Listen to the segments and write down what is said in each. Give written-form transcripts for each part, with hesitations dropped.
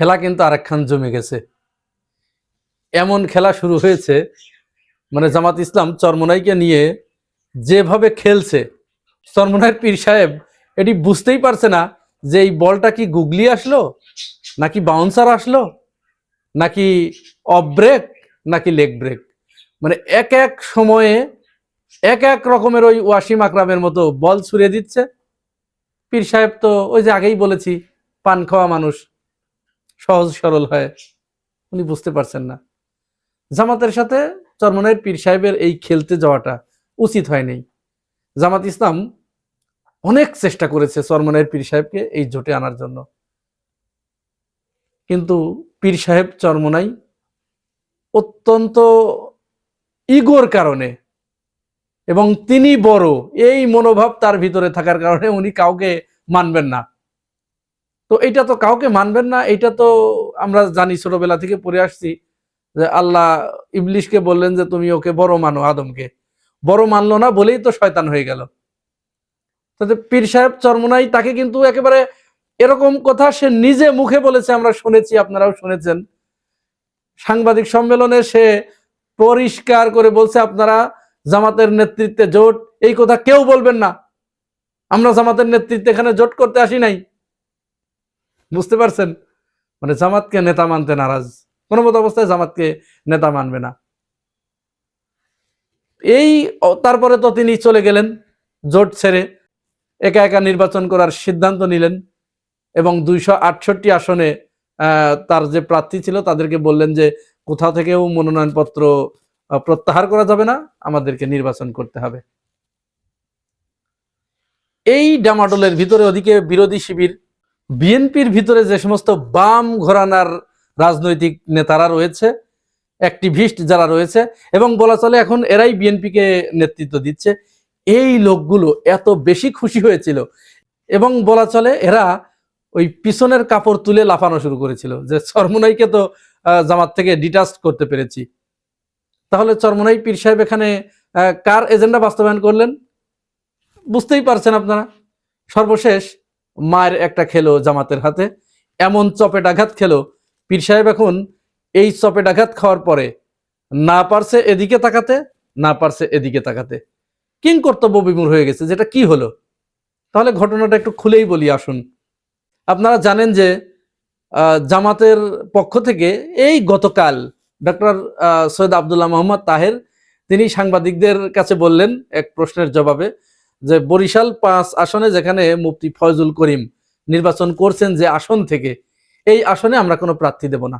খেলা কিন্তু আরেকখান জমে গেছে। এমন খেলা শুরু হয়েছে, মানে জামাত ইসলাম চরমোনাইকে নিয়ে যেভাবে খেলছে, চরমোনাইয়ের পীর সাহেব এটি বুঝতেই পারছে না যে এই বলটা কি গুগলি আসলো, নাকি বাউন্সার আসলো, নাকি অফ ব্রেক, নাকি লেগ ব্রেক। মানে এক এক সময়ে এক এক রকমের ওই ওয়াসিম আকরামের মতো বল ছুড়ে দিচ্ছে। পীর সাহেব তো ওই যে আগেই বলেছি, পান খাওয়া মানুষ, সহজ সরল হয়, উনি বুঝতে পারছেন না। জামাতের সাথে চরমোনাইয়ের পীর সাহেবের এই খেলতে যাওয়াটা উচিত হয়নি। জামাত ইসলাম অনেক চেষ্টা করেছে চরমোনাইয়ের পীর সাহেবকে এই জোটে আনার জন্য, কিন্তু পীর সাহেব চরমোনাই অত্যন্ত ইগোর কারণে এবং তিনি বড় এই মনোভাব তার ভিতরে থাকার কারণে উনি কাউকে মানবেন না। তো এটা তো কাউকে মানবেন না, এটা তো আমরা জানি, ছোটবেলা থেকে পড়ে আসছি যে আল্লাহ ইবলিশকে বললেন যে তুমি ওকে বড় মানো, আদমকে বড় মানলো না বলেই তো শয়তান হয়ে গেল। তাতে পীর সাহেব চরমোনাই তাকে কিন্তু একেবারে এরকম কথা সে নিজে মুখে বলেছে, আমরা শুনেছি, আপনারাও শুনেছেন। সাংবাদিক সম্মেলনে সে পরিষ্কার করে বলছে, আপনারা জামাতের নেতৃত্বে জোট, এই কথা কেউ বলবেন না, আমরা জামাতের নেতৃত্বে এখানে জোট করতে আসি নাই। বুঝতে পারছেন, মানে জামাতকে নেতা মানতে নারাজ, কোনো মতো অবস্থায় জামাতকে নেতা মানবে না। এই তারপরে তো তিনি চলে গেলেন, জোট ছেড়ে একা একা নির্বাচন করার সিদ্ধান্ত নিলেন এবং 268 আসনে তার যে প্রার্থী ছিল তাদেরকে বললেন যে কোথাও থেকেও মনোনয়নপত্র প্রত্যাহার করা যাবে না, আমাদেরকে নির্বাচন করতে হবে। এই ডামাডোলের ভিতরে ওদিকে বিরোধী শিবির, বিএনপির ভিতরে যে সমস্ত বাম ঘরানার রাজনৈতিক নেতারা রয়েছে, অ্যাক্টিভিস্ট যারা রয়েছে, এবং বলা চলে এখন এরাই বিএনপিকে নেতৃত্ব দিচ্ছে, এই লোকগুলো এত বেশি খুশি হয়েছিল এবং বলা চলে এরা ওই পিছনের কাপড় তুলে লাফানো শুরু করেছিল যে চরমোনাইকে তো জামাত থেকে ডিটাচ করতে পেরেছি। তাহলে চরমোনাই পীর সাহেব এখানে কার এজেন্ডা বাস্তবায়ন করলেন বুঝতেই পারছেন আপনারা। সর্বশেষ মায়ের একটা খেলো জামাতের হাতে, এমন চপেটাঘাত খেলো পীর সাহেব এখন এই চপেটাঘাত খাওয়ার পরে না পারছে এদিকে তাকাতে, না পারছে এদিকে তাকাতে, কিং কর্তব্য বিমূঢ় হয়ে গেছে। যেটা কি হলো, তাহলে ঘটনাটা একটু খুলেই বলি আসুন। আপনারা জানেন যে জামাতের পক্ষ থেকে এই গতকাল ডক্টর সৈয়দ আব্দুল্লাহ মোহাম্মদ তাহের তিনি সাংবাদিকদের কাছে বললেন এক প্রশ্নের জবাবে যে বরিশাল 5 আসনে যেখানে মুফতি ফয়জুল করিম নির্বাচন করছেন যে আসন থেকে, এই আসনে আমরা কোনো প্রার্থী দেব না,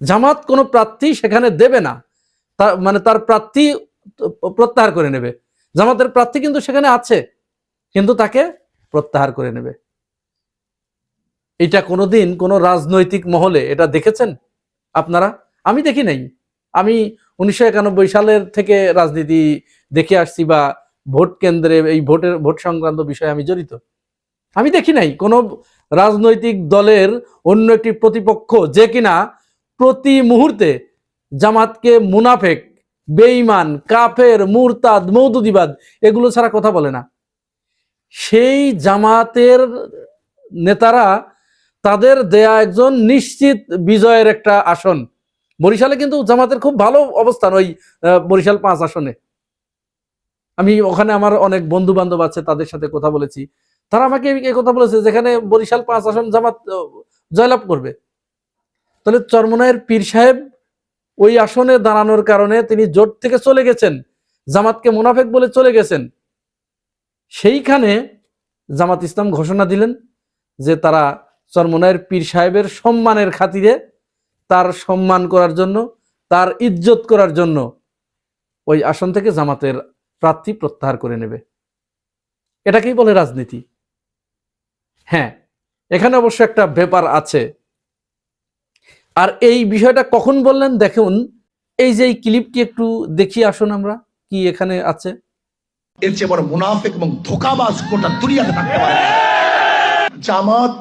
জামাত কোনো প্রার্থী সেখানে দেবে না, মানে তার প্রার্থী প্রত্যাহার করে নেবে। জামাতের প্রার্থী কিন্তু সেখানে আছে, কিন্তু তাকে প্রত্যাহার করে নেবে। এটা কোনোদিন কোন রাজনৈতিক মহলে এটা দেখেছেন আপনারা? আমি দেখি নাই। আমি 1991 সালের থেকে রাজনীতি দেখে আসছি বা ভোট কেন্দ্রে এই ভোট সংক্রান্ত বিষয়ে আমি জড়িত। আমি দেখি নাই কোন রাজনৈতিক দলের অন্য একটি প্রতিপক্ষ যে কিনা প্রতি মুহূর্তে জামাতকে মুনাফেক, বেঈমান, কাফের, মুরতাদ, মওদুদিবাদ এগুলো ছাড়া কথা বলে না। সেই জামাতের নেতারা তাদের দেয়া একজন নিশ্চিত বিজয়ের একটা আসন, বরিশালে কিন্তু জামাতের খুব ভালো অবস্থান ওই বরিশাল 5 আসনে। আমি ওখানে আমার অনেক বন্ধু বান্ধব আছে, তাদের সাথে কথা বলেছি, তারা আমাকে এই কথা বলেছে যেখানে বরিশাল 5 আসন জামাত জয়লাভ করবে। তাহলে চরমোনাইয়ের পীর সাহেব ওই আসনে দাঁড়ানোর কারণে তিনি জোট থেকে চলে গেছেন, জামাতকে মুনাফেক বলে চলে গেছেন। সেইখানে জামাত ইসলাম ঘোষণা দিলেন যে তারা চরমোনাইয়ের পীর সাহেবের সম্মানের খাতিরে, তার সম্মান করার জন্য, তার ইজ্জত করার জন্য ওই আসন থেকে জামাতের প্রার্থী প্রত্যাহার করে নেবে। এটাকেই বলে রাজনীতি। হ্যাঁ, এখানে অবশ্য একটা ব্যাপার আছে। আর এই বিষয়টা কখন বললেন দেখুন, এই যে এই ক্লিপটি একটু দেখি আসুন আমরা, কি এখানে আছে। এর চেয়ে বড় মুনাফিক এবং ধোঁকাবাজ গোটা দুনিয়াতে থাকতে পারে। জামাত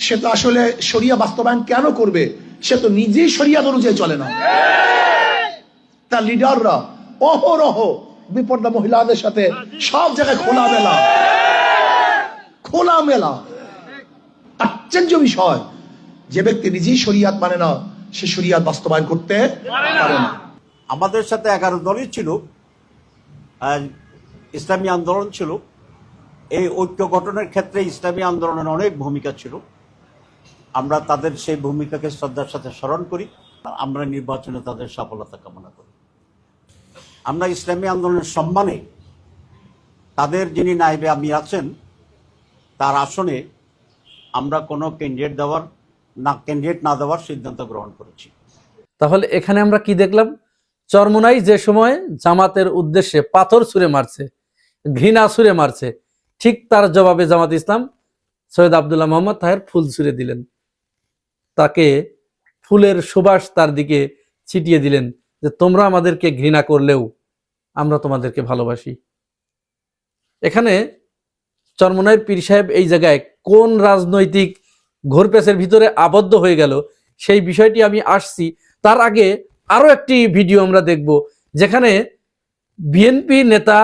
সে তো আসলে শরিয়া বাস্তবায়ন কেন করবে? সে তো নিজেই শরিয়া অনুযায়ী চলে না। তার লিডাররা অহরহ বিপর্দা মহিলাদের সাথে সব জায়গায় খোলা মেলা আশ্চর্য বিষয়। যে ব্যক্তি নিজেই শরিয়াত মানে না, সে শরিয়াত বাস্তবায়ন করতে পারে না। আমাদের সাথে 11 দলই ছিল, ইসলামী আন্দোলন ছিল। এই ঐক্য গঠনের ক্ষেত্রে ইসলামী আন্দোলনের অনেক ভূমিকা ছিল। আমরা তাদের সেই ভূমিকাকে শ্রদ্ধার সাথে স্মরণ করি। আমরা নির্বাচনে তাদের সফলতা কামনা করি। আমরা ইসলামী আন্দোলনের সম্মানে তাদের যিনি নায়েবে আমির আছেন তার আসনে আমরা কোনো ক্যান্ডিডেট না দেওয়ার সিদ্ধান্ত গ্রহণ করেছি। তাহলে এখানে আমরা কি দেখলাম? চরমোনাই যে সময় জামাতের উদ্দেশ্যে পাথর ছুঁড়ে মারছে, ঘৃণা ছুঁড়ে মারছে, ঠিক তার জবাবে জামাত ইসলাম সৈয়দ আব্দুল্লাহ মোহাম্মদ তাহের ফুল ছুঁড়ে দিলেন, তাকে ফুলের সুবাস তার দিকে ছিটিয়ে দিলেন যে তোমরা আমাদেরকে ঘৃণা করলেও আমরা তোমাদেরকে ভালোবাসি। এখানে চরমোনাইয়ের পীর সাহেব এই জায়গায় কোন রাজনৈতিক ঘোরপেচের ভিতরে আবদ্ধ হয়ে গেল সেই বিষয়টি আমি আসছি। তার আগে আরো একটি ভিডিও আমরা দেখব, যেখানে বিএনপি নেতা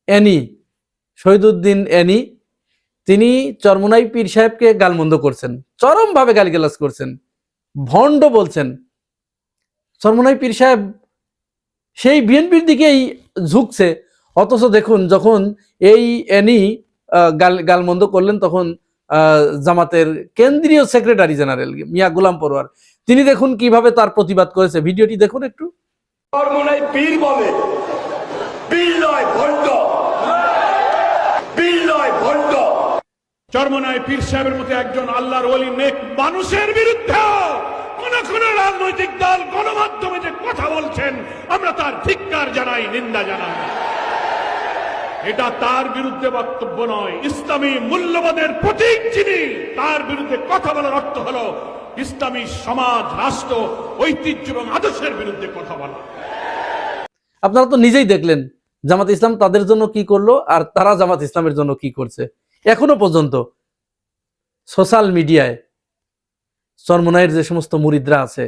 এনি শহীদুদ্দিন এনি তিনি চরমোনাই পীর সাহেবকে গালমন্দ করছেন, চরমভাবে গালিগালাজ করছেন, ভণ্ড বলছেন। চরমোনাই পীর সাহেব সেই বিএনপির দিকেই ঝুঁকছে, অথচ দেখুন যখন এই এনি গালমন্দ করলেন তখন জামাতের কেন্দ্রীয় সেক্রেটারি জেনারেল মিয়া গোলাম পরোয়ার তিনি দেখুন কিভাবে তার প্রতিবাদ করেছে। ভিডিওটি দেখুন একটু। চরমোনাই পীর বলে, পীর নয় ভণ্ড, পীর নয় ভণ্ড। চরমোনাই পীর সাহেবের মতো একজন আল্লাহর ওলি নেক মানুষের বিরুদ্ধে কোন কোন রাজনৈতিক দল গণমাধ্যমে যে কথা বলছেন আমরা তার ধিক্কার জানাই, নিন্দা জানাই। এটা তার বিরুদ্ধে বক্তব্য নয়, ইসলামী মূল্যবোধের প্রতীক যিনি, তার বিরুদ্ধে কথা বলার অর্থ হলো ইসলামী সমাজ, রাষ্ট্র, ঐতিহ্য এবং আদর্শের বিরুদ্ধে কথা বলা। আপনারা তো নিজেই দেখলেন জামাত ইসলাম তাদের জন্য কি করলো আর তারা জামাত ইসলামের জন্য কি করছে। এখনো পর্যন্ত সোশ্যাল মিডিয়ায় চরমোনাইয়ের যে সমস্ত মুরিদরা আছে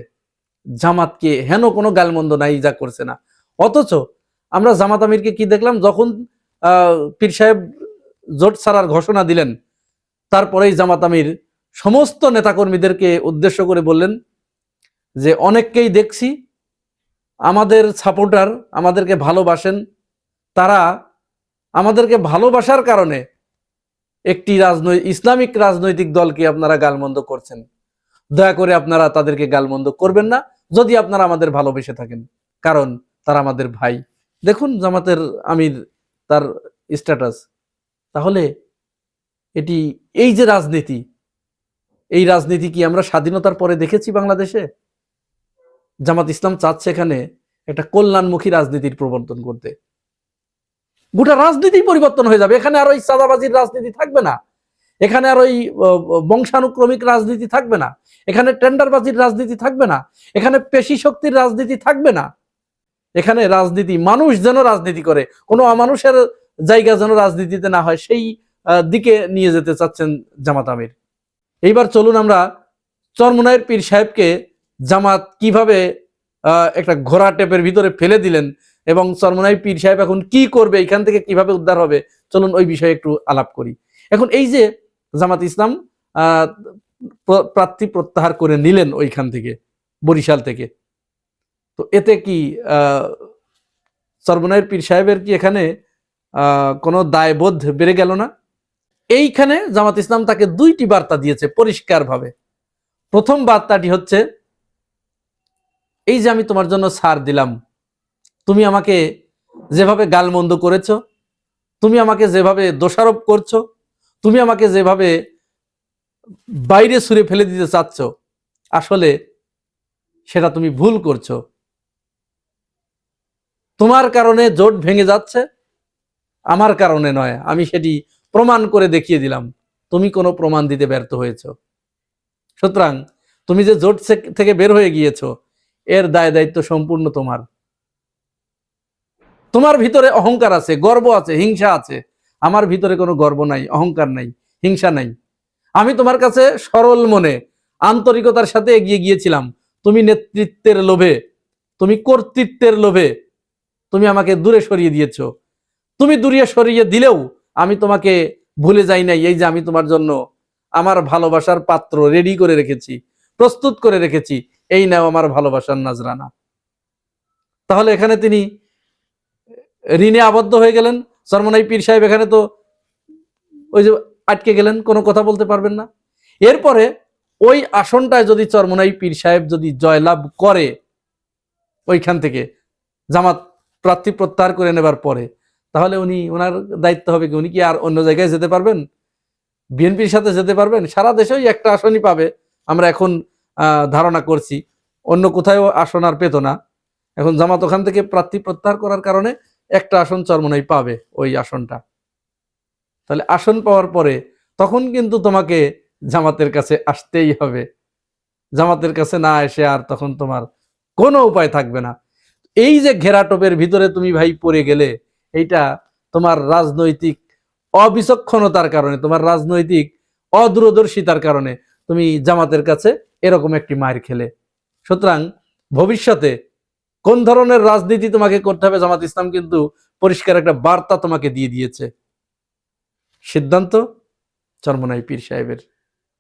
জামাতকে হেন কোনো গালমন্দ নাই যা করছে না, অথচ আমরা জামাত আমিরকে কি দেখলাম, যখন পীর সাহেব জোট ছাড়ার ঘোষণা দিলেন তারপরেই জামাত আমির সমস্ত নেতাকর্মীদেরকে উদ্দেশ্য করে বললেন যে অনেককেই দেখছি আমাদের সাপোর্টার, আমাদেরকে ভালোবাসেন, তারা আমাদেরকে ভালোবাসার কারণে একটি ইসলামিক রাজনৈতিক দলকে আপনারা গালমন্দ করছেন, দয়া করে আপনারা তাদেরকে গালমন্দ করবেন না যদি আপনারা আমাদের ভালোবেসে থাকেন, কারণ তারা আমাদের ভাই। দেখুন জামাতের আমির তার স্ট্যাটাস। তাহলে এটি এই যে রাজনীতি, এই রাজনীতি কি আমরা স্বাধীনতার পরে দেখেছি বাংলাদেশে? জামাত ইসলাম চাচ্ছে এখানে একটা কল্যাণমুখী রাজনীতির প্রবর্তন করতে। গোটা রাজনীতি পরিবর্তন হয়ে যাবে, এখানে আর ওই চাঁদাবাজির রাজনীতি থাকবে না, এখানে আর ওই বংশানুক্রমিক রাজনীতি থাকবে না, এখানে টেন্ডারবাজির রাজনীতি থাকবে না, এখানে পেশি শক্তির রাজনীতি থাকবে না। এখানে রাজনীতি মানুষ যেন রাজনীতি করে, কোনো অমানুষের জায়গা যেন রাজনীতিতে না হয়, সেই দিকে নিয়ে যেতে চাচ্ছেন জামাত আমির। এইবার চলুন আমরা চরমোনাইয়ের পীর সাহেবকে জামাত কিভাবে একটা ঘোড়া টেপের ভিতরে ফেলে দিলেন এবং চরমোনাই পীর সাহেব এখন কি করবে, এখান থেকে কিভাবে উদ্ধার হবে, চলুন ওই বিষয়ে একটু আলাপ করি। এখন এই যে জামাত ইসলাম প্রার্থী প্রত্যাহার করে নিলেন ওইখান থেকে, বরিশাল থেকে, তো এতে কি চরমোনাইয়ের পীর সাহেবের কি এখানে কোনো দায়বোধ বেড়ে গেল না? এইখানে জামাত ইসলাম তাকে দুইটি বার্তা দিয়েছে পরিষ্কারভাবে। প্রথম বার্তাটি হচ্ছে, এই যে আমি তোমার জন্য ছাড় দিলাম, তুমি আমাকে যেভাবে গালমন্দ করেছো, তুমি আমাকে যেভাবে দোষারোপ করছো, তুমি আমাকে যেভাবে বাইরে ছুঁড়ে ফেলে দিতে চাচ্ছ, আসলে সেটা তুমি ভুল করছো। তোমার কারণে জোট ভেঙে যাচ্ছে, আমার কারণে নয়, আমি সেটি প্রমাণ করে দেখিয়ে দিলাম, তুমি কোনো প্রমাণ দিতে ব্যর্থ হয়েছো। সুতরাং তুমি যে জোট থেকে বের হয়ে গিয়েছো এর দায় দায়িত্ব সম্পূর্ণ তোমার। তোমার ভিতরে অহংকার আছে, গর্ব আছে, হিংসা আছে, আমার ভিতরে কোনো গর্ব নাই, অহংকার নাই, হিংসা নাই। আমি তোমার কাছে সরল মনে আন্তরিকতার সাথে এগিয়ে গিয়েছিলাম, তুমি নেতৃত্বের লোভে, তুমি কর্তৃত্বের লোভে তুমি আমাকে দূরে সরিয়ে দিয়েছো। তুমি দূরে সরিয়ে দিলেও আমি তোমাকে ভুলে যাই নাই, এই যে আমি তোমার জন্য আমার ভালোবাসার পাত্র রেডি করে রেখেছি, প্রস্তুত করে রেখেছি, এই নাও আমার ভালোবাসার নাজরানা। তাহলে এখানে তিনি ঋণে আবদ্ধ হয়ে গেলেন। চরমনাই পীর সাহেব এখানে তো ওই যে আটকে গেলেন, কোনো কথা বলতে পারবেন না। এরপরে ওই আসনটায় যদি চরমনাই পীর সাহেব যদি জয়লাভ করে, ওইখান থেকে জামাত প্রার্থী প্রত্যাহার করে নেবার পরে, তাহলে উনি ওনার দায়িত্ব হবে কি, উনি কি আর অন্য জায়গায় যেতে পারবেন? বিএনপির সাথে যেতে পারবেন? সারা দেশেই একটা আসনই পাবে আমরা এখন ধারণা করছি, অন্য কোথাও আসন আর পেত না। এখন জামাত ওখান থেকে প্রার্থী প্রত্যাহার করার কারণে একটা আসন চরমনাই পাবে, ওই আসনটা। তাহলে আসন পাওয়ার পরে তখন কিন্তু তোমাকে জামাতের কাছে আসতেই হবে। জামাতের কাছে না এসে আর তখন তোমার কোনো উপায় থাকবে না। এই যে ঘেরাটোপের ভিতরে তুমি ভাই পড়ে গেলে, এইটা তোমার রাজনৈতিক অবিচক্ষণতার কারণে, তোমার রাজনৈতিক অদূরদর্শিতার কারণে তুমি জামাতের কাছে এরকম একটি মার খেলে। সুতরাং ভবিষ্যতে কোন ধরনের রাজনীতি তোমাকে করতে হবে, জামাত ইসলাম কিন্তু পরিষ্কার একটা বার্তা তোমাকে দিয়ে দিয়েছে। সিদ্ধান্ত চরমনাই পীর সাহেবের।